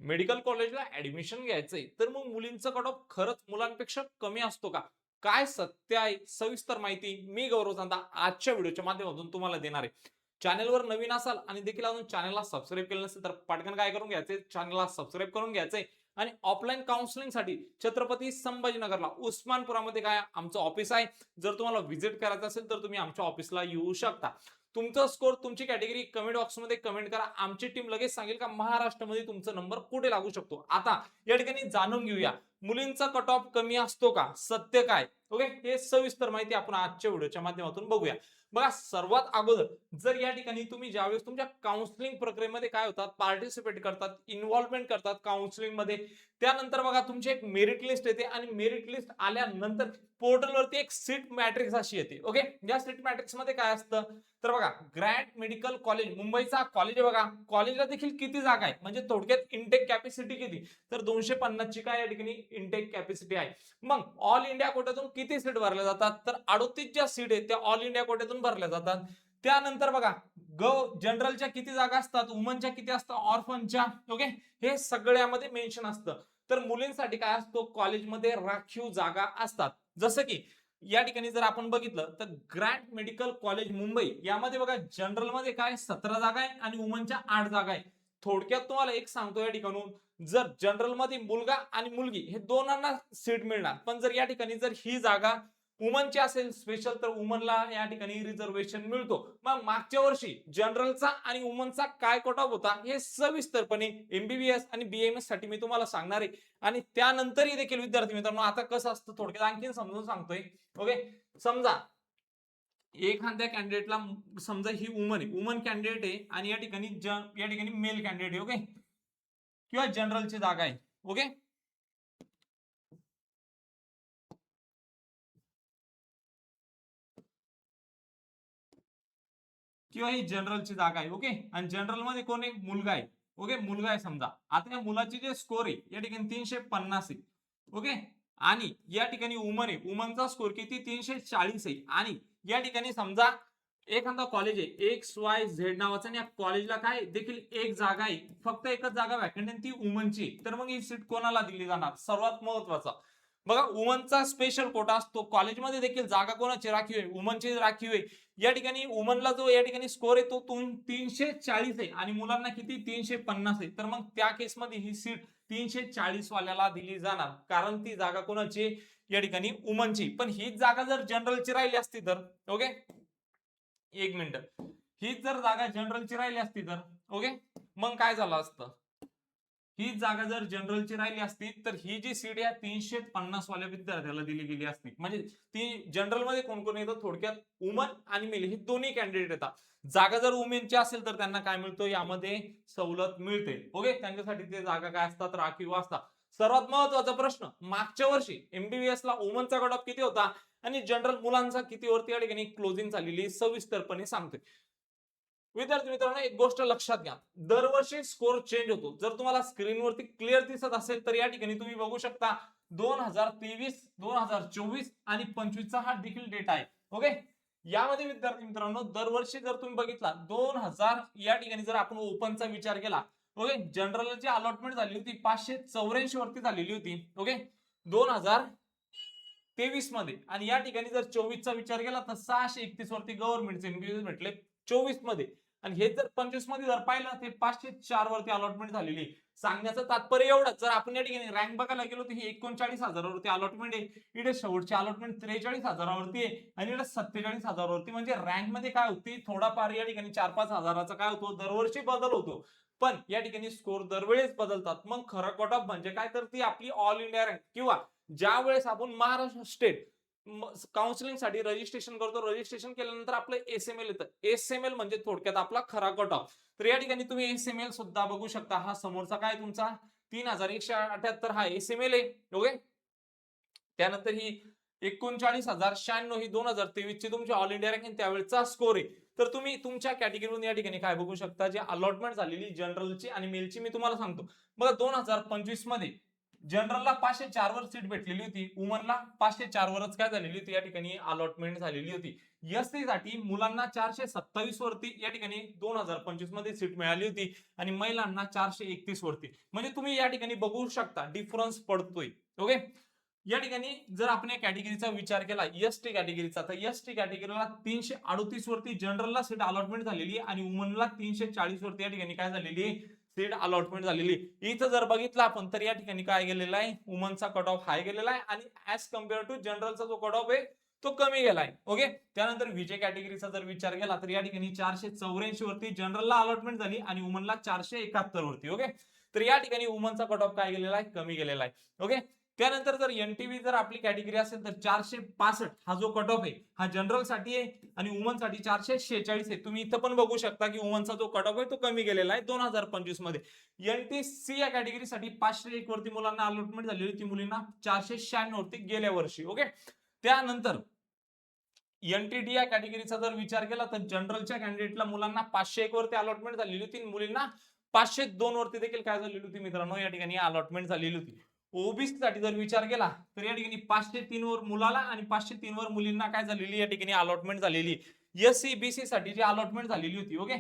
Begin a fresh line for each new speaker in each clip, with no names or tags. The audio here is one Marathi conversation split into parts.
मेडिकल कॉलेजला ऍडमिशन घ्यायचंय तर मग मुलींचा कट ऑफ खरंच मुलांपेक्षा कमी असतो का? काय सत्य आहे सविस्तर माहिती मी गौरव चांदा आजच्या व्हिडिओच्या माध्यमातून तुम्हाला देणार आहे. चॅनलवर नवीन असाल आणि देखील अजून चॅनलला सबस्क्राईब केलं नसेल तर पटकन काय करून घ्यायचंय, चॅनलला सबस्क्राईब करून घ्यायचंय आणि ऑफलाईन काउन्सिलिंग साठी छत्रपती संभाजीनगरला उस्मानपुरामध्ये काय आमचं ऑफिस आहे. जर तुम्हाला व्हिजिट करायचं असेल तर तुम्ही आमच्या ऑफिसला येऊ शकता. तुमचा स्कोर तुमची कॅटेगरी कमेंट बॉक्समध्ये कमेंट करा. आमची टीम लगेच सांगेल का महाराष्ट्रामध्ये तुमचा नंबर कुठे लागू शकतो. आता या ठिकाणी जाणून घेऊया मुलींचा कट ऑफ कमी असतो का, सत्य काय. ओके, हे सविस्तर माहिती आपण आजच्या व्हिडिओच्या माध्यमातून बघूया. बघा, सर्वात अगोदर जर या ठिकाणी तुम्ही ज्यावेळेस तुमच्या काउन्सिलिंग प्रक्रियेमध्ये काय होतात, पार्टिसिपेट करतात, इन्व्हॉल्वमेंट करतात काउन्सिलिंग मध्ये, त्यानंतर बघा तुमची एक मेरिट लिस्ट येते आणि मेरिट लिस्ट आल्यानंतर पोर्टलवरती एक सीट मॅट्रिक्स अशी येते. ओके, या सीट मॅट्रिक्स मध्ये काय असतं तर बघा, ग्रँड मेडिकल कॉलेज मुंबईचा कॉलेज आहे. बघा कॉलेजला देखील किती जागा आहे म्हणजे थोडक्यात इनटेक कॅपॅसिटी किती, तर 250 ची काय या ठिकाणी इनटेक कॅपॅसिटी आहे. मग ऑल इंडिया कोट्यातून किती सीट भरल्या जातात तर 38 ज्या सीट आहेत त्या ऑल इंडिया कोट्यातून भरल्या जातात. त्यानंतर बघा जनरलच्या किती जागा असतात, वुमनच्या किती असतात, ऑर्फनच्या. ओके, हे सगळ्यामध्ये मेन्शन असतं. तर मुलींसाठी काय असतो, कॉलेजमध्ये राखीव जागा असतात. जसं की या ठिकाणी जर आपण बघितलं तर ग्रँड मेडिकल कॉलेज मुंबई यामध्ये बघा जनरल मध्ये काय 17 जागा आहे आणि वुमनच्या 8 जागा आहे. थोडक्यात तुम्हाला एक सांगतो या ठिकाणून, जर जनरल मध्ये मुलगा आणि मुलगी हे दोनांना सीट मिळणार, पण जर या ठिकाणी जर ही जागा वुमनची असेल स्पेशल तर वुमनला या ठिकाणी रिझर्वेशन मिळतो. मग मागच्या वर्षी जनरलचा आणि वुमनचा काय कट ऑफ होता हे सविस्तरपणे एमबीबीएस आणि बीएमएस साठी मी तुम्हाला सांगणार आहे. आणि त्यानंतरही देखील विद्यार्थी मित्रांनो आता कसं असतं थोडक्यात आणखी समजून सांगतोय. ओके, समजा एखाद्या कॅन्डिडेटला, समजा ही वुमन आहे, वुमन कॅन्डिडेट आहे आणि या ठिकाणी मेल कॅन्डिडेट आहे. ओके, किंवा जनरलची जागा आहे. ओके, किंवा ही जनरलची जागा आहे. ओके, आणि जनरल मध्ये कोण आहे, मुलगा आहे. ओके, मुलगा आहे समजा. आता या मुलाची जे स्कोर आहे या ठिकाणी 350 आहे. ओके, आणि या ठिकाणी वुमन आहे, वुमनचा स्कोर किती 340 आहे. आणि या ठिकाणी समजा एखादा कॉलेज आहे एक्स वाय झेड नावाचं आणि या कॉलेजला काय देखील एक जागा आहे, फक्त एकच जागा वॅकंट आहे ती वुमनची, तर मग ही सीट कोणाला दिली जाणार. सर्वात महत्वाचा बघा, वुमनचा स्पेशल कोटा असतो. कॉलेजमध्ये देखील जागा कोणाची राखीव आहे, वुमनची राखीव आहे. या ठिकाणी वुमनला जो या ठिकाणी स्कोर आहे तो 340 आहे आणि मुलांना किती 350 आहे. तर मग त्या केसमध्ये ही सीट 340 वाल्याला दिली जाणार, कारण ती जागा कोणाची या ठिकाणी वुमनची. पण हीच जागा जर जनरलची राहिली असती तर, ओके एक मिनिट, हीच जर जागा जनरलची राहिली असती तर, ओके, मग काय झालं असतं, ही जागा जर जनरलची राहिली असती तर ही जी सीट आहे 350 वाल्या विद्यार्थ्याला दिली गेली असती. म्हणजे ती जनरल मध्ये कोण कोण येतं, थोडक्यात वुमन आणि मेल हे दोन्ही कॅन्डिडेट येतात. जागा जर वुमेनची असेल तर त्यांना काय मिळतं, यामध्ये सवलत मिळते. ओके, त्यांच्यासाठी ते जागा काय असतात, राखीव असतात. सर्वात महत्वाचा प्रश्न, मागच्या वर्षी एमबीबीएस ला वुमनचा कट ऑफ किती होता आणि जनरल मुलांचा किती वरती या ठिकाणी क्लोजिंग झालेली सविस्तरपणे सांगते. विद्यार्थी मित्रांनो एक गोष्ट लक्षात घ्या, दरवर्षी स्कोर चेंज होतो. जर तुम्हाला स्क्रीनवरती क्लिअर दिसत असेल तर या ठिकाणी तुम्ही बघू शकता 2023, 2024 आणि 25 चा हा देखील डेटा आहे. ओके, यामध्ये विद्यार्थी मित्रांनो दरवर्षी जर तुम्ही बघितला 2000 या ठिकाणी जर आपण ओपनचा विचार केला, ओके, जनरलची अलॉटमेंट झाली होती 584 वरती झालेली होती. ओके, 2023 मध्ये, आणि या ठिकाणी जर 24 चा विचार केला तर 631 वरती गव्हर्नमेंटचे एमबीबीएस भेटले 24 मध्ये. आणि हे जर 25 मध्ये जर पाहिलं ते 504 वरती अलॉटमेंट झालेली. सांगण्याचं तात्पर्य एवढं, जर आपण या ठिकाणी रँक बघायला गेलो तर ही 39,000 वरती अलॉटमेंट आहे, इकडे शेवटची अलॉटमेंट 43,000 वरती आहे आणि इकडे 47,000 वरती. म्हणजे रँक मध्ये काय होती, थोडाफार या ठिकाणी 4-5 हजाराचा काय होतो, दरवर्षी बदल होतो. पण या ठिकाणी स्कोर दरवेळेस बदलतात. मग खरं कट ऑफ म्हणजे काय, तर ती आपली ऑल इंडिया रँक, किंवा ज्या वेळेस आपण महाराष्ट्र स्टेट काउन्सिलिंग साठी रजिस्ट्रेशन करतो, रजिस्ट्रेशन केल्यानंतर आपलं एसएमएल येतं. एसएमएल म्हणजे थोडक्यात आपला खरा कट ऑफ. तर या ठिकाणी तुम्ही एसएमएल सुद्धा बघू शकता. हा समोरचा काय तुमचा 3178 हा एसएमएल आहे. ओके, त्यानंतर ही 39,096 ही 2023 ची तुमची ऑल इंडिया रँकिंग त्यावेळेचा स्कोर आहे. तर तुम्ही तुमच्या कॅटेगरीवरून या ठिकाणी काय बघू शकता, जे अलॉटमेंट झालेली जनरलची आणि मेलची मी तुम्हाला सांगतो. बघा 2025 मध्ये जनरलला 504 वर सीट भेटलेली होती, वुमनला 504 वरच काय झालेली होती या ठिकाणी अलॉटमेंट झालेली होती. एसटी साठी मुलांना 427 वरती या ठिकाणी 2025 मध्ये सीट मिळाली होती आणि महिलांना 431 वरती. म्हणजे तुम्ही या ठिकाणी बघू शकता डिफरन्स पडतोय. ओके, या ठिकाणी जर आपण या कॅटेगरीचा विचार केला एसटी कॅटेगरीचा, तर एसटी कॅटेगरीला 338 वरती जनरलला सीट अलॉटमेंट झालेली आणि वुमनला 340 वरती या ठिकाणी काय झालेली सीट अलॉटमेंट झालेली. इथं जर बघितलं आपण तर या ठिकाणी काय गेलेला आहे, वुमनचा कट ऑफ हाय गेलेला आहे आणि ऍज कम्पेअर टू जनरलचा जो कट ऑफ आहे तो कमी गेलाय. ओके, त्यानंतर विजय कॅटेगरीचा जर विचार केला तर या ठिकाणी 484 वरती जनरलला अलॉटमेंट झाली आणि वुमनला 471 वरती. ओके, तर या ठिकाणी वुमनचा कट ऑफ काय गेलेला आहे, कमी गेलेला आहे. ओके, त्यानंतर जर एनटीव्ही जर आपली कॅटेगरी असेल तर 465 हा जो कट ऑफ आहे हा जनरल साठी आहे आणि वुमन साठी 446 आहे. तुम्ही इथं पण बघू शकता की वुमनचा जो कट ऑफ आहे तो कमी गेलेला आहे 2025 मध्ये. एनटीसी या कॅटेगरीसाठी 501 वरती मुलांना अलॉटमेंट झालेली होती, मुलींना 496 वरती गेल्या वर्षी. ओके, त्यानंतर एनटीडी या कॅटेगरीचा जर विचार केला तर जनरलच्या कॅन्डिडेटला मुलांना 501 वरती अलॉटमेंट झालेली होती, मुलींना 502 वरती देखील काय झालेली होती मित्रांनो या ठिकाणी अलॉटमेंट झालेली होती. ओबीसी साठी जर विचार केला तर या ठिकाणी 503 वर मुलाला आणि 503 वर मुलींना काय झालेली या ठिकाणी अलॉटमेंट झालेली. एससी बीसी साठी जी अलॉटमेंट झालेली होती, ओके,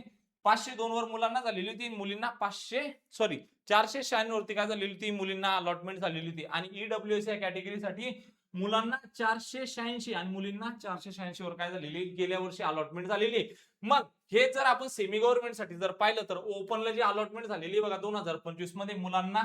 502 वर मुलांना झालेली होती, मुलींना 496 वरती काय झालेली होती, मुलींना अलॉटमेंट झालेली होती. आणि ईडब्ल्यूएस या कॅटेगरीसाठी मुलांना 486 आणि मुलींना 486 वर काय झालेली गेल्या वर्षी अलॉटमेंट झालेली. मग हे जर आपण सेमी गव्हर्नमेंट साठी जर पाहिलं तर ओपनला जी अलॉटमेंट झालेली बघा 2025 मध्ये मुलांना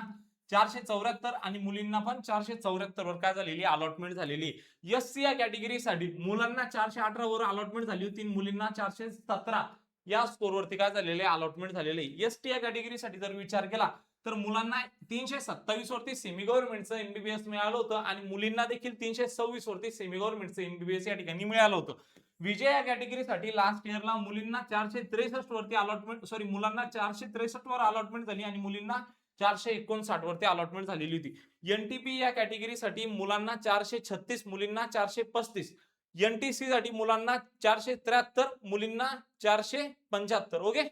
474 आणि मुलींना पण 474 वर काय झालेली अलॉटमेंट झालेली. एससी या कॅटेगरीसाठी मुलांना 418 वर अलॉटमेंट झाली होती, मुलींना 417 या स्कोर वरती काय झालेले अलॉटमेंट झालेले. एसटी या कॅटेगरीसाठी जर विचार केला तर मुलांना 327 वरती सेमी गव्हर्नमेंटचं एमबीबीएस मिळालं होतं आणि मुलींना देखील 326 वरती सेमी गव्हर्नमेंटचं एमबीबीएस या ठिकाणी मिळालं होतं. विजय या कॅटेगरीसाठी लास्ट इयरला मुलींना 463 वरती अलॉटमेंट मुलांना 463 वर अलॉटमेंट झाली आणि मुलींना 459 वरती अलॉटमेंट झालेली होती. एनटीपी या कॅटेगरीसाठी मुलांना 436, मुलींना 435. एनटीसी साठी मुलांना 473, मुलींना 475. ओके,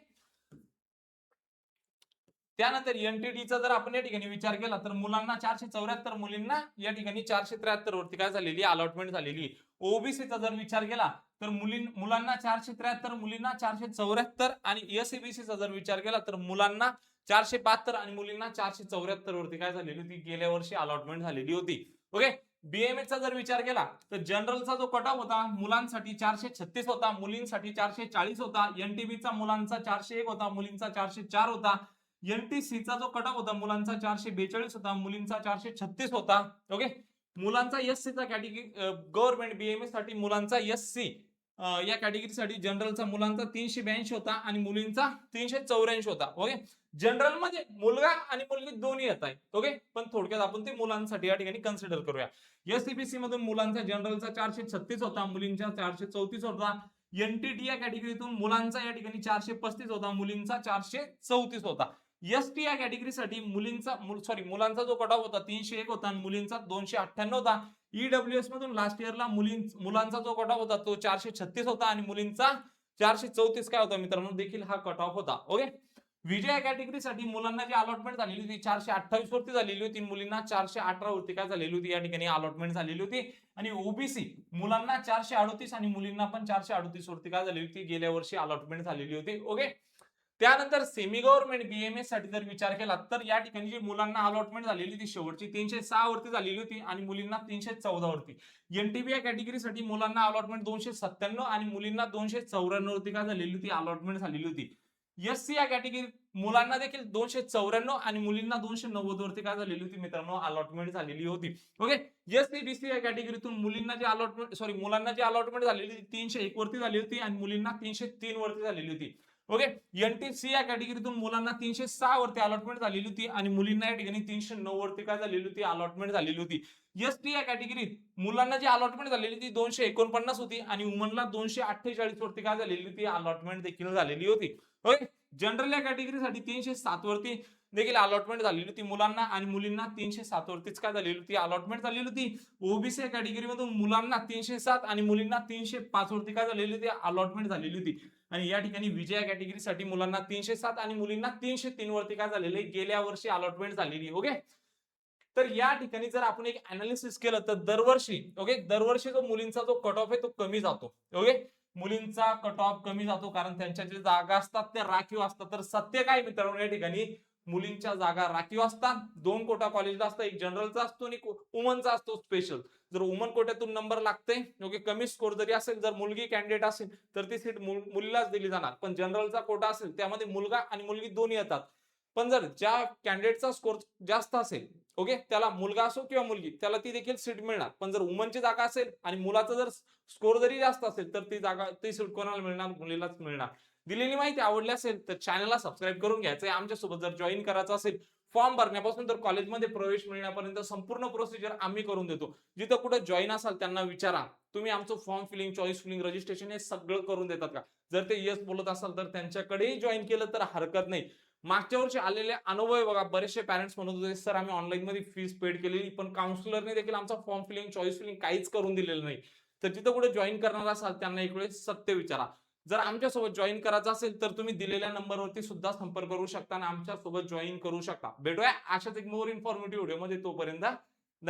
त्यानंतर एनटीडीचा जर आपण या ठिकाणी विचार केला तर मुलांना 474, मुलींना या ठिकाणी 473 वरती काय झालेली अलॉटमेंट झालेली. ओबीसीचा जर विचार केला तर मुलांना 473, मुलींना 474 आणि एससीबीसीचा जर विचार केला तर मुलांना 472 आणि मुलींना 474 वरती काय झालेली होती गेल्या वर्षी अलॉटमेंट झालेली होती. ओके, बीएमएस चा जर विचार केला तर जनरलचा जो कट ऑफ होता मुलांसाठी 436 होता, मुलींसाठी 440 होता. एनटीबीचा मुलांचा 401 होता, मुलींचा 404 होता. एनटीसीचा जो कट ऑफ होता मुलांचा 442 होता, मुलींचा 436 होता. ओके, मुलांचा एससीचा कॅटेगरी गव्हर्नमेंट बीएमएस साठी मुलांचा एससी या कॅटेगरीसाठी जनरलचा मुलांचा 382 होता आणि मुलींचा 384 होता. ओके, जनरल मध्ये मुलगा आणि मुलगी दोन्ही येत आहे. ओके, पण थोडक्यात आपण ते मुलांसाठी या ठिकाणी कन्सिडर करूया. एससीबीसी मधून मुलांचा जनरलचा 436 होता, मुलींचा 434 होता. एनटीटी या कॅटेगरीतून मुलांचा या ठिकाणी 435 होता, मुलींचा 434 होता. एसटी या कॅटेगरीसाठी मुलांचा जो कट ऑफ होता 301 होता आणि मुलींचा 298 होता. ईडब्ल्यूएस मधून लास्ट इयरला मुलांचा जो कट ऑफ होता तो 436 होता आणि मुलींचा 434 काय होता मित्रांनो देखील हा कट ऑफ होता. ओके, विजय कॅटेगरीसाठी मुलांना जी अलॉटमेंट झालेली होती 428 वरती झालेली होती, मुलींना 418 वरती काय झालेली होती या ठिकाणी अलॉटमेंट झालेली होती. आणि ओबीसी मुलांना 438 आणि मुलींना पण 438 वरती काय झाली होती गेल्या वर्षी अलॉटमेंट झालेली होती. ओके, त्यानंतर सेमी गव्हर्नमेंट बीएमएस साठी जर विचार केला तर या ठिकाणी जी मुलांना अलॉटमेंट झालेली होती शेवटची 306 वरती झालेली होती आणि मुलींना 314 वरती. एनटीबी या कॅटेगरीसाठी मुलांना अलॉटमेंट 297 आणि मुलींना 294 वरती काय झालेली होती अलॉटमेंट झालेली होती. एससी या कॅटेगरी मुलांना देखील 294 आणि मुलींना 290 वरती काय झालेली होती मित्रांनो अलॉटमेंट झालेली होती. ओके, एससी बीसी या कॅटेगरीतून मुलींना जी अलॉटमेंट मुलांना जी अलॉटमेंट झालेली होती 301 वरती झाली होती आणि मुलींना 303 वरती झालेली होती. ओके, एनटीसी या कॅटेगरीतून मुलांना 306 वरती अलॉटमेंट झालेली होती आणि मुलींना या ठिकाणी 309 वरती काय झालेली होती अलॉटमेंट झालेली होती. एसटी या कॅटेगरीत मुलांना जी अलॉटमेंट झालेली होती 249 होती आणि वुमनला 248 वरती काय झालेली होती अलॉटमेंट देखील झालेली होती. ओके, जनरल या कॅटेगरीसाठी 307 वरती देखील अलॉटमेंट झालेली होती मुलांना आणि मुलींना 307 वरतीच काय झालेली होती अलॉटमेंट झालेली होती. ओबीसी या कॅटेगरी मधून मुलांना 307 आणि मुलींना 305 वरती काय झालेली होती अलॉटमेंट झालेली होती. आणि या ठिकाणी विजय कॅटेगरीसाठी मुलांना 307 आणि मुलींना 303 वरती काय झालेले गेल्या वर्षी अलॉटमेंट झालेली. ओके, तर या ठिकाणी जर आपण एक अनालिसिस केलं तर दरवर्षी दरवर्षी जो मुलींचा जो कट ऑफ आहे तो कमी जातो. मुलींचा कट ऑफ कमी जातो कारण त्यांच्या ज्या जागा असतात त्या राखीव असतात. तर सत्य काय मित्रांनो, या ठिकाणी मुलींच्या जागा राखीव असतात. 2 कोटा कॉलेजला असतात, एक जनरलचा असतो आणि वुमनचा असतो स्पेशल. जर वुमन कोट्यातून नंबर लागते, कमी स्कोर जरी असेल, जर मुलगी कॅन्डिडेट असेल तर ती सीट मुलीलाच दिली जाणार. पण जनरलचा कोटा असेल त्यामध्ये मुलगा आणि मुलगी दोन्ही येतात. पण जर ज्या कॅन्डिडेटचा स्कोर जास्त असेल, त्याला मुलगा असो किंवा मुलगी, त्याला ती देखील सीट मिळणार. पण जर वुमनची जागा असेल आणि मुलाचा जर स्कोर जरी जास्त असेल तर ती सीट कोणाला मिळणार? मुलीलाच मिळणार. दिलेली माहिती आवडली असेल तर चॅनलला सबस्क्राईब करून घ्यायचंय. आमच्यासोबत जर जॉईन करायचं असेल, फॉर्म भरण्यापासून तर कॉलेजमध्ये प्रवेश मिळण्यापर्यंत संपूर्ण प्रोसिजर आम्ही करून देतो. जिथं कुठे जॉईन असाल त्यांना विचारा, तुम्ही आमचं form filling, choice filling, registration हे सगळं करून देतात का? जर ते येस बोलत असाल तर त्यांच्याकडेही जॉईन केलं तर हरकत नाही. मागच्या वर्षी आलेले अनुभव आहे बघा, बरेचसे पॅरेंट्स म्हणत होते सर आम्ही ऑनलाईन मध्ये फीस पेड केलेली पण काउन्सिलरने देखील आमचा फॉर्म फिलिंग, चॉईस फिलिंग काहीच करून दिलेलं नाही. तर जिथं कुठे जॉईन करणार असाल त्यांना एक वेळेस सत्य विचारा. जर आमच्यासोबत जॉईन करायचं असेल तर तुम्ही दिलेल्या नंबरवरती सुद्धा संपर्क करू शकता आणि आमच्यासोबत जॉईन करू शकता. भेटूया अशाच एक मोर इन्फॉर्मेटिव्ह व्हिडिओ मध्ये. तोपर्यंत